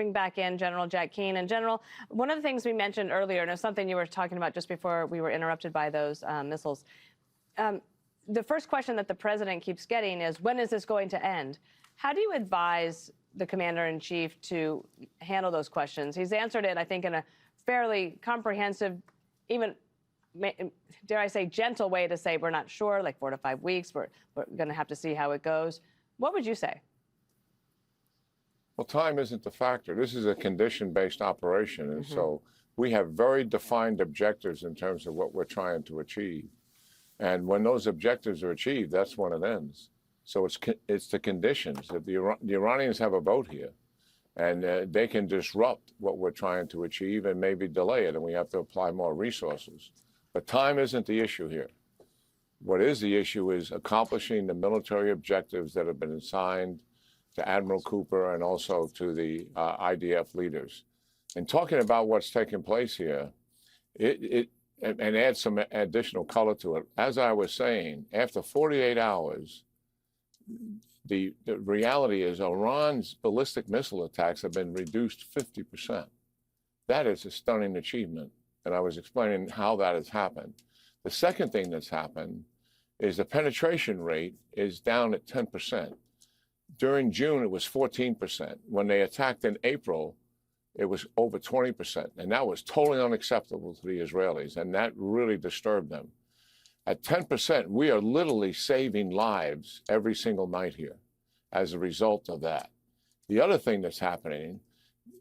bring back in General Jack Keane. And General, one of the things we mentioned earlier, and it's something you were talking about just before we were interrupted by those missiles, the first question that the president keeps getting is, when is this going to end? How do you advise the commander-in-chief to handle those questions? He's answered it, I think, in a fairly comprehensive, even, dare I say, gentle way to say we're not sure, like 4 to 5 weeks, we're going to have to see how it goes. What would you say? Well, time isn't the factor. This is a condition-based operation, and so we have very defined objectives in terms of what we're trying to achieve. And when those objectives are achieved, that's when it ends. So it's the conditions that the Iranians have a vote here, and they can disrupt what we're trying to achieve and maybe delay it, and we have to apply more resources. But time isn't the issue here. What is the issue is accomplishing the military objectives that have been assigned to Admiral Cooper and also to the IDF leaders. And talking about what's taking place here, and add some additional color to it. As I was saying, after 48 hours, the reality is Iran's ballistic missile attacks have been reduced 50%. That is a stunning achievement, and I was explaining how that has happened. The second thing that's happened is the penetration rate is down at 10%. During June, it was 14%. When they attacked in April, it was over 20%, and that was totally unacceptable to the Israelis, and that really disturbed them. At 10%, we are literally saving lives every single night here as a result of that. The other thing that's happening,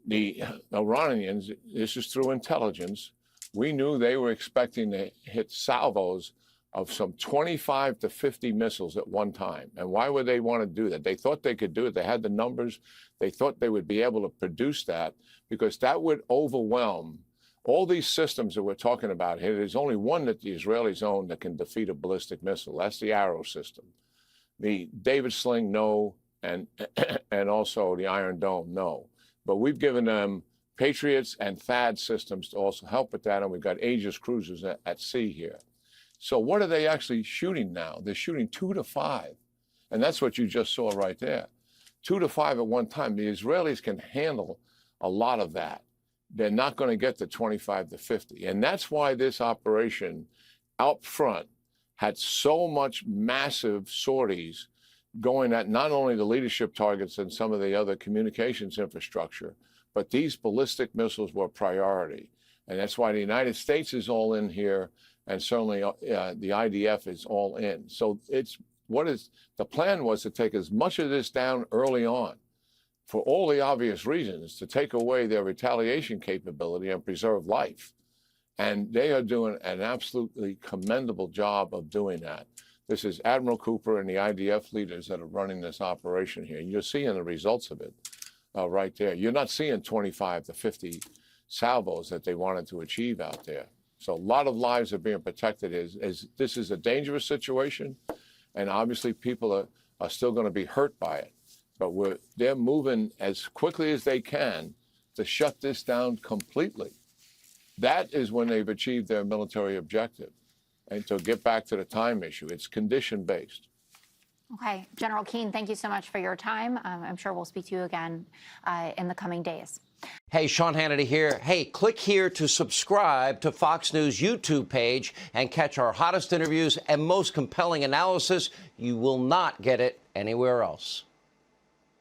the Iranians, this is through intelligence, we knew they were expecting to hit salvos of some 25 to 50 missiles at one time. And why would they want to do that? They thought they could do it. They had the numbers. They thought they would be able to produce that because that would overwhelm all these systems that we're talking about here. There's only one that the Israelis own that can defeat a ballistic missile. That's the Arrow system. The David Sling, no, and also the Iron Dome, no. But we've given them Patriots and THAAD systems to also help with that, and we've got Aegis cruisers at sea here. So what are they actually shooting now? They're shooting 2 to 5, and that's what you just saw right there. 2 to 5 at one time. The Israelis can handle a lot of that. They're not going to get to 25 to 50, and that's why this operation out front had so much massive sorties going at not only the leadership targets and some of the other communications infrastructure, but these ballistic missiles were priority, and that's why the United States is all in here. And certainly the IDF is all in. So the plan was to take as much of this down early on for all the obvious reasons, to take away their retaliation capability and preserve life. And they are doing an absolutely commendable job of doing that. This is Admiral Cooper and the IDF leaders that are running this operation here. And you're seeing the results of it right there. You're not seeing 25 to 50 salvos that they wanted to achieve out there. So a lot of lives are being protected. This is a dangerous situation, and obviously people are still going to be hurt by it. But they're moving as quickly as they can to shut this down completely. That is when they've achieved their military objective. And to get back to the time issue, it's condition-based. Okay. General Keane, thank you so much for your time. I'm sure we'll speak to you again in the coming days. Hey, Sean Hannity here. Hey, click here to subscribe to Fox News YouTube page and catch our hottest interviews and most compelling analysis. You will not get it anywhere else.